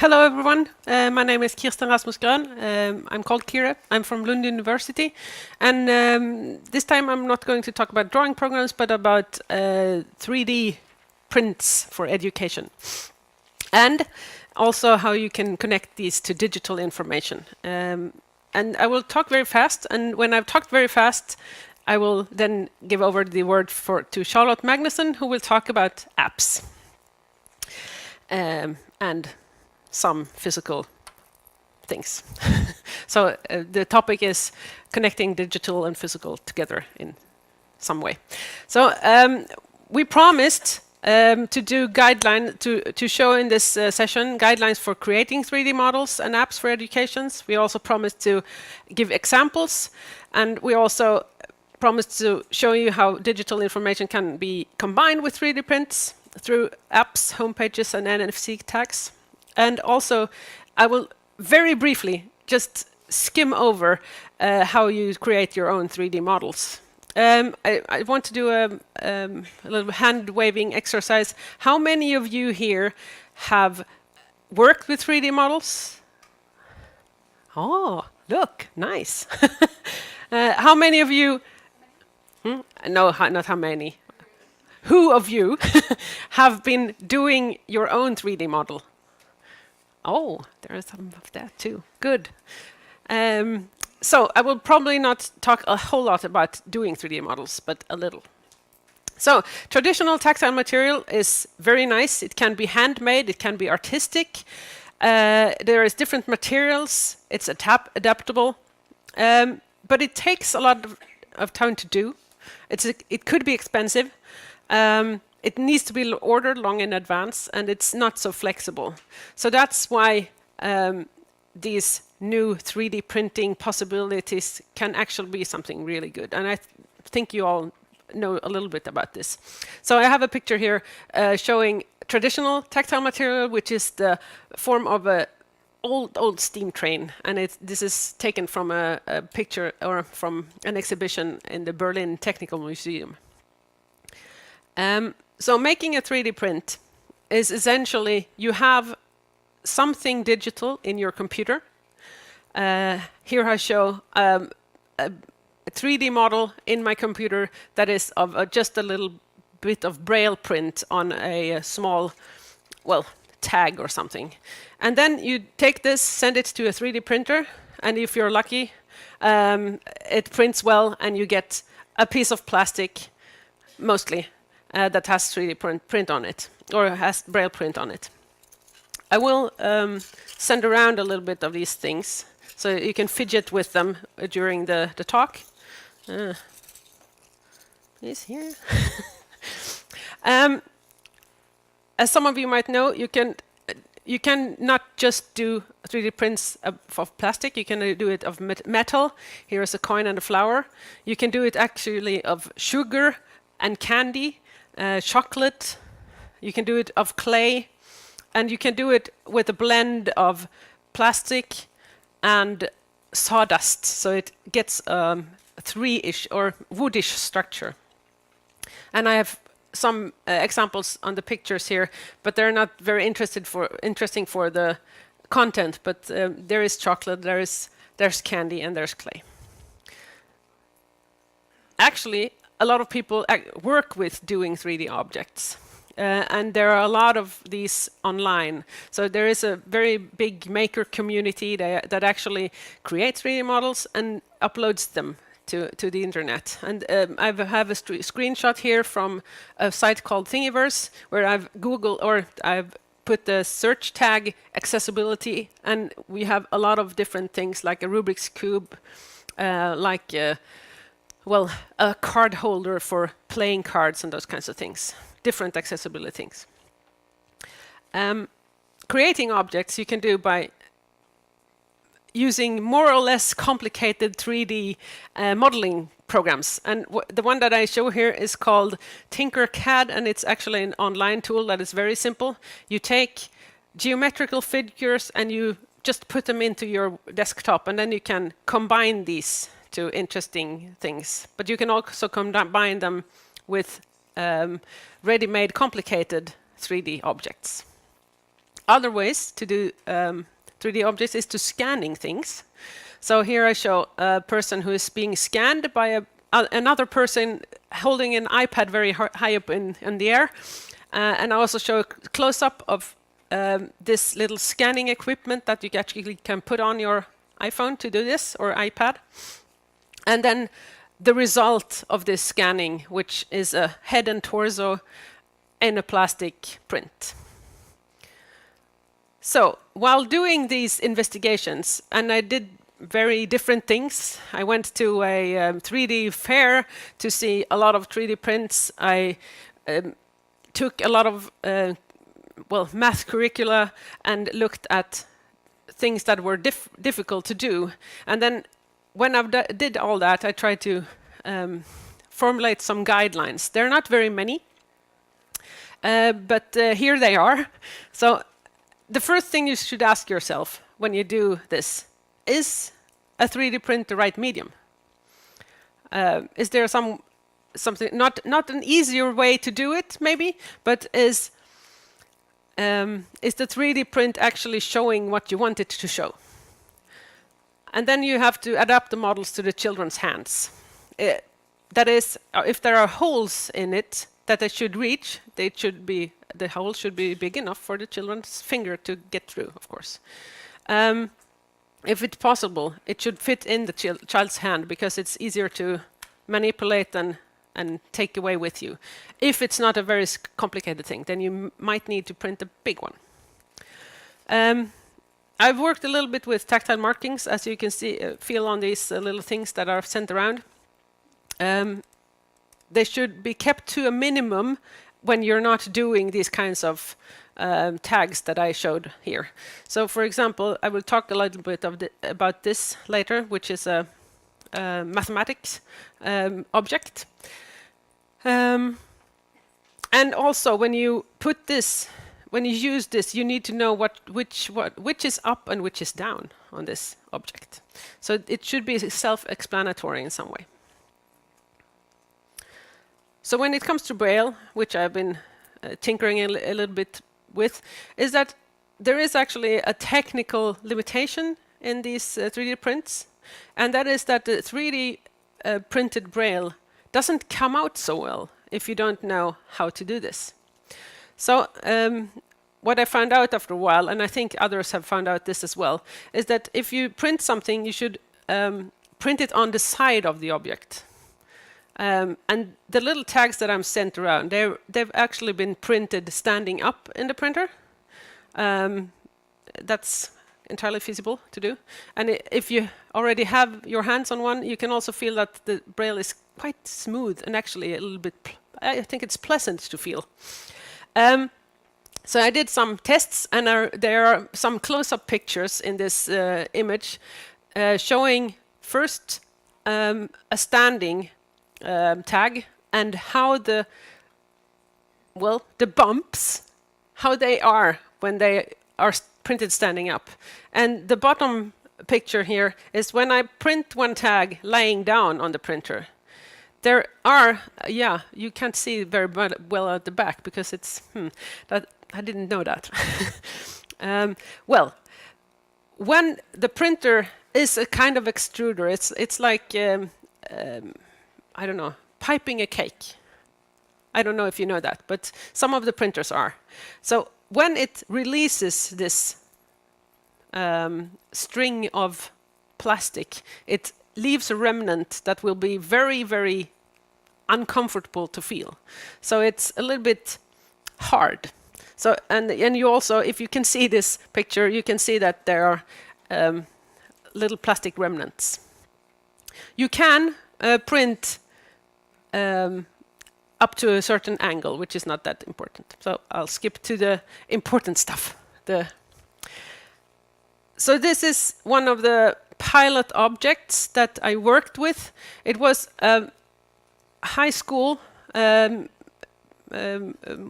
Hello everyone, my name is Kirsten Rassmus-Gröhn. I'm called Kira. I'm from Lund University, and this time I'm not going to talk about drawing programs, but about 3D prints for education, and also how you can connect these to digital information. And I will talk very fast, and when I've talked very fast, I will then give over the word to Charlotte Magnusson, who will talk about apps and some physical things. So the topic is connecting digital and physical together in some way. So we promised to do guideline to show in this session guidelines for creating 3D models and apps for educations. We also promised to give examples, and we also promised to show you how digital information can be combined with 3D prints through apps, homepages, and NFC tags. And also, I will very briefly just skim over how you create your own 3D models. I want to do a little hand-waving exercise. How many of you here have worked with 3D models? Oh, look, nice. How many of you? No, not how many. Who of you have been doing your own 3D model? Oh, there is some of that too. Good. So I will probably not talk a whole lot about doing 3D models, but a little. So traditional tactile material is very nice. It can be handmade, it can be artistic. There is different materials. It's adaptable, but it takes a lot of time to do. It could be expensive. It needs to be ordered long in advance, and it's not so flexible. So that's why these new 3D printing possibilities can actually be something really good. And I think you all know a little bit about this. So I have a picture here showing traditional tactile material, which is the form of a old steam train. And this is taken from a picture or from an exhibition in the Berlin Technical Museum. So making a 3D print is essentially you have something digital in your computer. Here I show a 3D model in my computer that is of just a little bit of braille print on a small, well, tag or something. And then you take this, send it to a 3D printer, and if you're lucky, it prints well and you get a piece of plastic, mostly, that has 3D print on it, or has braille print on it. I will send around a little bit of these things, so you can fidget with them during the talk. Is here. As some of you might know, you can not just do 3D prints of plastic, you can do it of metal. Here is a coin and a flower. You can do it actually of sugar and candy. Chocolate, you can do it of clay, and you can do it with a blend of plastic and sawdust, so it gets a three-ish or woodish structure. And I have some examples on the pictures here, but they're not very interesting for the content. But there is chocolate, there's candy, and there's clay. Actually, a lot of people work with doing 3D objects, and there are a lot of these online. So there is a very big maker community that actually creates 3D models and uploads them to the internet. And I have a screenshot here from a site called Thingiverse, where I've put the search tag accessibility, and we have a lot of different things like a Rubik's Cube, well, a card holder for playing cards and those kinds of things. Different accessibility things. Creating objects you can do by using more or less complicated 3D modeling programs. And the one that I show here is called Tinkercad, and it's actually an online tool that is very simple. You take geometrical figures and you just put them into your desktop, and then you can combine these to interesting things. But you can also combine them with ready-made complicated 3D objects. Other ways to do 3D objects is to scanning things. So here I show a person who is being scanned by another person holding an iPad very high up in the air. And I also show a close-up of this little scanning equipment that you actually can put on your iPhone to do this, or iPad. And then the result of this scanning, which is a head and torso in a plastic print. So while doing these investigations, and I did very different things. I went to a 3D fair to see a lot of 3D prints. I took a lot of math curricula and looked at things that were difficult to do. And then when I did all that, I tried to formulate some guidelines. They're not very many, but here they are. So the first thing you should ask yourself when you do this, is a 3D print the right medium? Is there something, not an easier way to do it, maybe, but is the 3D print actually showing what you want it to show? And then you have to adapt the models to the children's hands. That is, if there are holes in it that they should reach, the hole should be big enough for the children's finger to get through, of course. If it's possible, it should fit in the child's hand, because it's easier to manipulate and take away with you. If it's not a very complicated thing, then you might need to print a big one. I've worked a little bit with tactile markings, as you can see, feel on these little things that are sent around. They should be kept to a minimum when you're not doing these kinds of tags that I showed here. So, for example, I will talk a little bit about this later, which is a mathematics object. And also, when you put this, when you use this, you need to know which is up and which is down on this object. So it should be self-explanatory in some way. So when it comes to Braille, which I've been tinkering a little bit with, is that there is actually a technical limitation in these 3D prints, and that is that the 3D printed Braille doesn't come out so well if you don't know how to do this. So what I found out after a while, and I think others have found out this as well, is that if you print something, you should print it on the side of the object. And the little tags that I'm sent around, they've actually been printed standing up in the printer. That's entirely feasible to do. And if you already have your hands on one, you can also feel that the Braille is quite smooth and actually a little bit, I think it's pleasant to feel. So I did some tests, and there are some close-up pictures in this image showing first a standing tag, and how the bumps, how they are when they are printed standing up. And the bottom picture here is when I print one tag laying down on the printer. There are, you can't see very well at the back because it's, that I didn't know that. Well, when the printer is a kind of extruder, it's like, I don't know, piping a cake. I don't know if you know that, but some of the printers are. So when it releases this string of plastic, it leaves a remnant that will be very, very uncomfortable to feel. So it's a little bit hard. So and you also, if you can see this picture, you can see that there are little plastic remnants. You can print up to a certain angle, which is not that important. So I'll skip to the important stuff. So this is one of the pilot objects that I worked with. It was a high school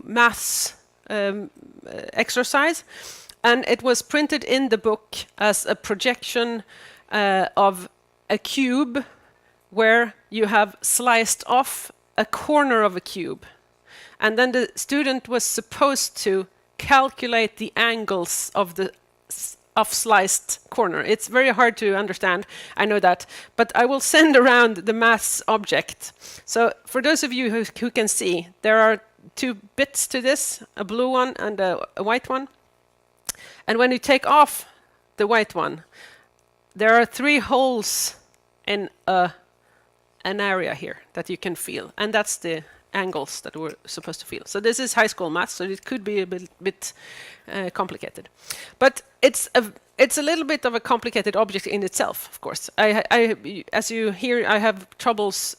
maths exercise, and it was printed in the book as a projection of a cube where you have sliced off a corner of a cube. And then the student was supposed to calculate the angles of the off-sliced corner. It's very hard to understand, I know that, but I will send around the maths object. So for those of you who can see, there are two bits to this, a blue one and a white one. And when you take off the white one, there are 3 holes in an area here that you can feel, and that's the angles that we're supposed to feel. So this is high school math, so it could be a bit complicated. But it's a little bit of a complicated object in itself, of course. As you hear, I have troubles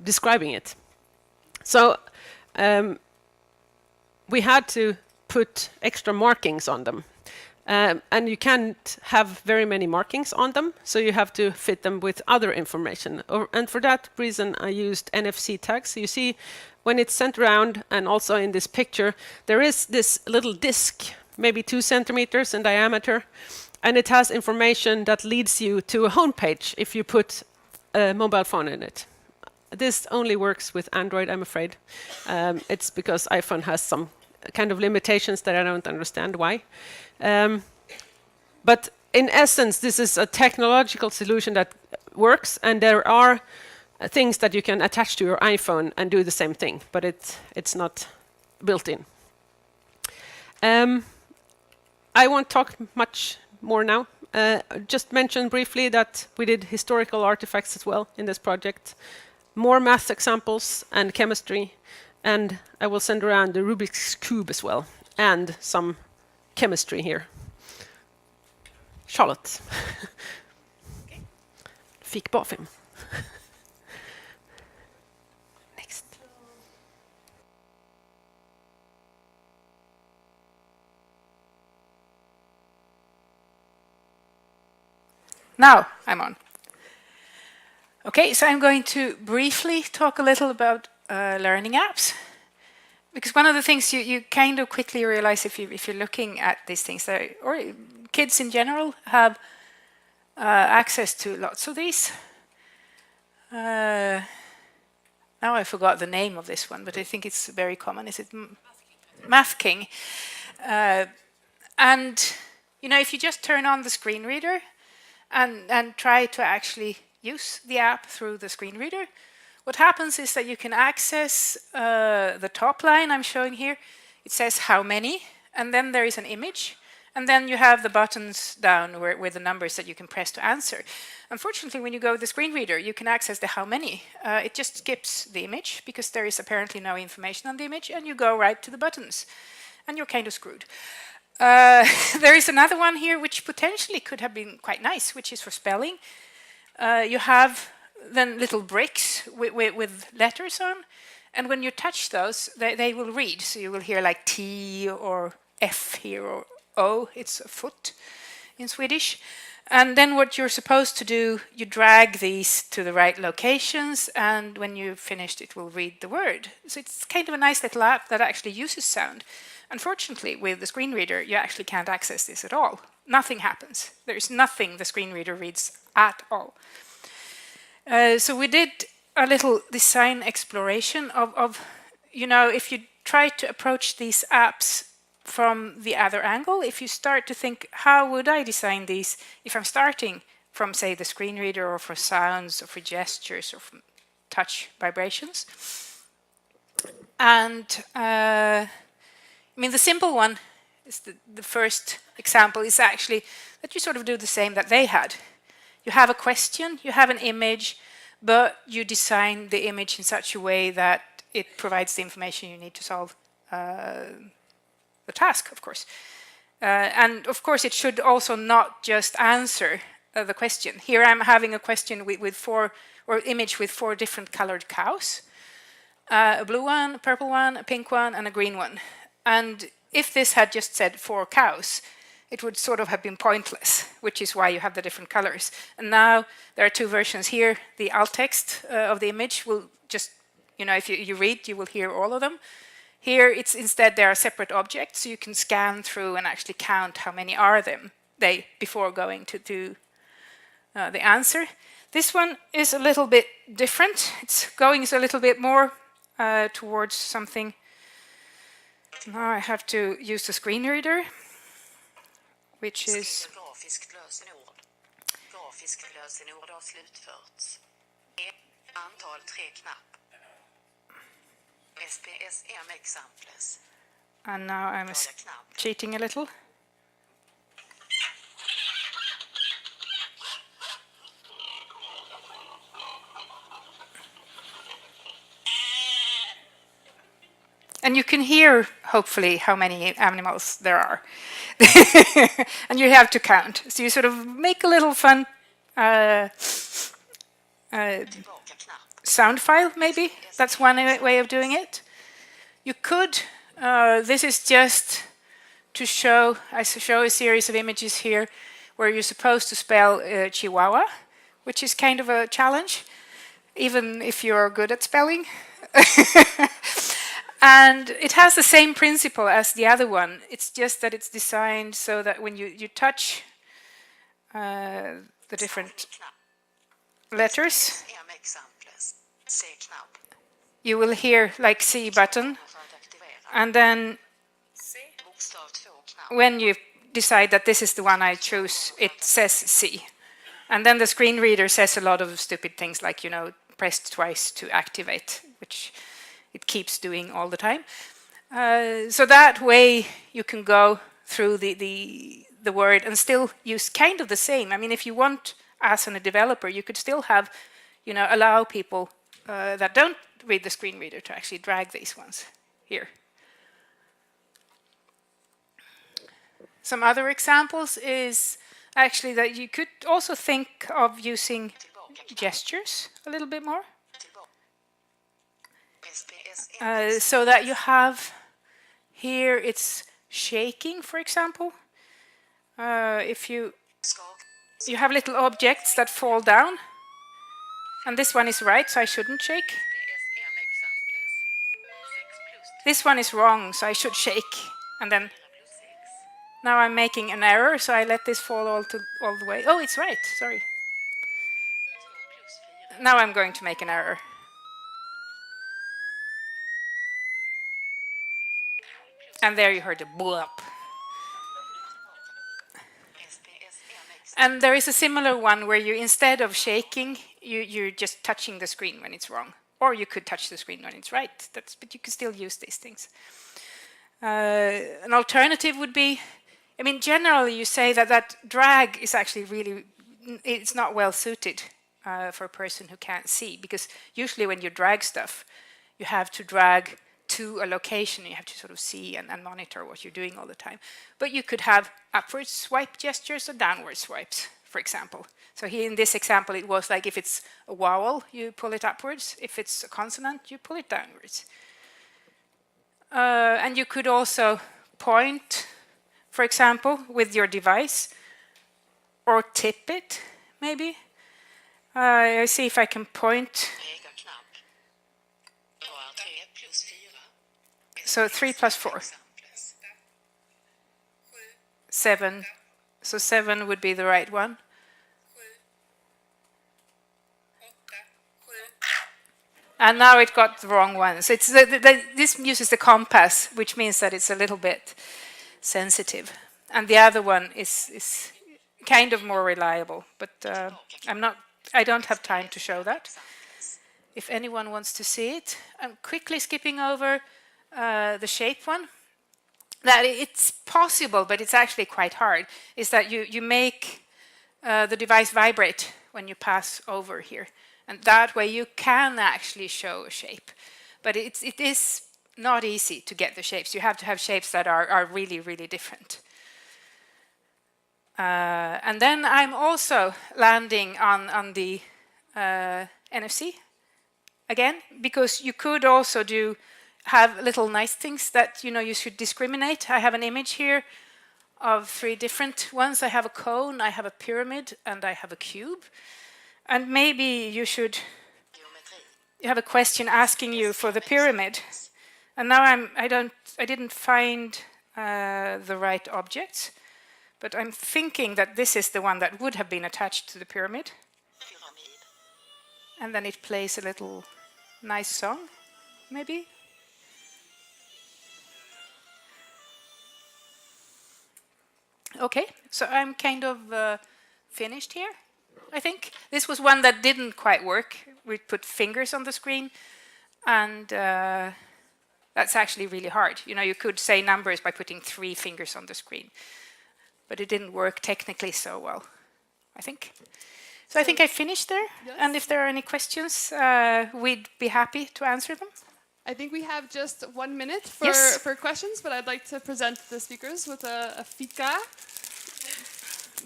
describing it. So we had to put extra markings on them. And you can't have very many markings on them, so you have to fit them with other information. And for that reason, I used NFC tags. So you see, when it's sent around, and also in this picture, there is this little disc, maybe 2 centimeters in diameter, and it has information that leads you to a home page if you put a mobile phone in it. This only works with Android, I'm afraid. It's because iPhone has some kind of limitations that I don't understand why. But in essence, this is a technological solution that works, and there are things that you can attach to your iPhone and do the same thing, but it's not built in. I won't talk much more now. Just mention briefly that we did historical artifacts as well in this project, more math examples and chemistry, and I will send around the Rubik's Cube as well, and some chemistry here. Charlotte. Fick bara 5. Next. Now I'm on. Okay, so I'm going to briefly talk a little about learning apps, because one of the things you kind of quickly realize if you're looking at these things, or kids in general have access to lots of these. Now I forgot the name of this one, but I think it's very common. Is it Math King? And you know, if you just turn on the screen reader and try to actually use the app through the screen reader, what happens is that you can access the top line I'm showing here. It says how many, and then there is an image, and then you have the buttons down where the numbers that you can press to answer. Unfortunately, when you go to the screen reader, you can access the how many. It just skips the image because there is apparently no information on the image, and you go right to the buttons, and you're kind of screwed. There is another one here which potentially could have been quite nice, which is for spelling. You have then little bricks with letters on, and when you touch those, they will read. So you will hear like T or F here, or O, it's a foot in Swedish. And then what you're supposed to do, you drag these to the right locations, and when you've finished, it will read the word. So it's kind of a nice little app that actually uses sound. Unfortunately, with the screen reader, you actually can't access this at all. Nothing happens. There is nothing the screen reader reads at all. So we did a little design exploration of, you know, if you try to approach these apps from the other angle, if you start to think, how would I design these if I'm starting from, say, the screen reader, or for sounds, or for gestures, or from touch vibrations? And I mean, the simple one is the first example is actually that you sort of do the same that they had. You have a question, you have an image, but you design the image in such a way that it provides the information you need to solve the task, of course. And of course, it should also not just answer the question. Here I'm having a question with 4, or image with 4 different colored cows. A blue one, a purple one, a pink one, and a green one. And if this had just said 4 cows, it would sort of have been pointless, which is why you have the different colors. And now there are 2 versions here. The alt text of the image will just, you know, if you read, you will hear all of them. Here, it's instead there are separate objects, so you can scan through and actually count how many are they before going to the answer. This one is a little bit different. It's going a little bit more towards something Now I have to use the screen reader, which is Grafiskt lösenord. Grafiskt lösenord har slutförts. Antal 3-knapp. SPSM examples. and now I'm cheating a little. And you can hear, hopefully, how many animals there are. And you have to count. So you sort of make a little fun sound file, maybe. That's one way of doing it. You could, this is just to show, I show a series of images here where you're supposed to spell Chihuahua, which is kind of a challenge, even if you're good at spelling. And it has the same principle as the other one. It's just that it's designed so that when you touch the different letters, you will hear like C button. And then when you decide that this is the one I choose, it says C. And then the screen reader says a lot of stupid things like, press twice to activate, which it keeps doing all the time. So that way you can go through the word and still use kind of the same. I mean, if you want, as a developer, you could still have, allow people that don't read the screen reader to actually drag these ones here. Some other examples is actually that you could also think of using gestures a little bit more. So that you have here, it's shaking, for example. If you have little objects that fall down, and this one is right, so I shouldn't shake. This one is wrong, so I should shake. And then now I'm making an error, so I let this fall all the way. Oh, it's right, sorry. Now I'm going to make an error. And there you heard a blop. And there is a similar one where you, instead of shaking, you're just touching the screen when it's wrong. Or you could touch the screen when it's right. But you can still use these things. An alternative would be, I mean, generally you say that drag is actually really, it's not well suited for a person who can't see. Because usually when you drag stuff, you have to drag to a location, you have to sort of see and monitor what you're doing all the time. But you could have upward swipe gestures or downward swipes, for example. So here in this example, it was like if it's a vowel, you pull it upwards. If it's a consonant, you pull it downwards. And you could also point, for example, with your device, or tip it, maybe. I see if I can point. So 3 plus 4. 7. So 7 would be the right one. And now it got the wrong one. So it's this uses the compass, which means that it's a little bit sensitive. And the other one is kind of more reliable. But I don't have time to show that. If anyone wants to see it, I'm quickly skipping over the shape one. That it's possible, but it's actually quite hard, is that you make the device vibrate when you pass over here. And that way you can actually show a shape. But it is not easy to get the shapes. You have to have shapes that are really, really different. And then I'm also landing on the NFC again, because you could also have little nice things that you should discriminate. I have an image here of 3 different ones. I have a cone, I have a pyramid, and I have a cube. And maybe you have a question asking you for the pyramid. And now I didn't find the right objects, but I'm thinking that this is the one that would have been attached to the pyramid. And then it plays a little nice song, maybe. Okay, so I'm kind of finished here, I think. This was one that didn't quite work. We put fingers on the screen, and that's actually really hard. You know, you could say numbers by putting 3 fingers on the screen, but it didn't work technically so well, I think. So I think I finished there, Yes. and if there are any questions, we'd be happy to answer them. I think we have just 1 minute Yes. for questions, but I'd like to present the speakers with a fika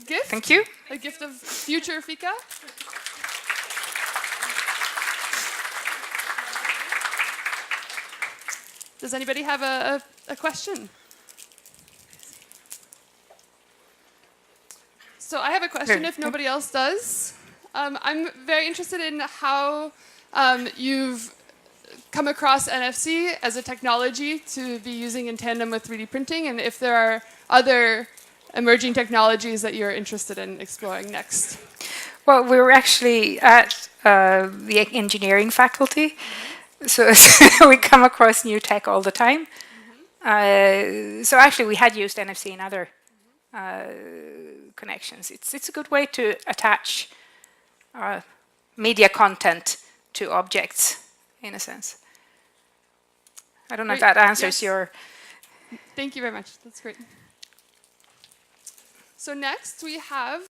gift. Thank you. A gift of future fika. Does anybody have a question? So I have a question Sure. if nobody else does. I'm very interested in how you've come across NFC as a technology to be using in tandem with 3D printing, and if there are other emerging technologies that you're interested in exploring next. Well, we were actually at the engineering faculty, so we come across new tech all the time. So actually, we had used NFC in other connections. It's a good way to attach media content to objects, in a sense. I don't know if Great. that answers Yes. your... Thank you very much. That's great. So next we have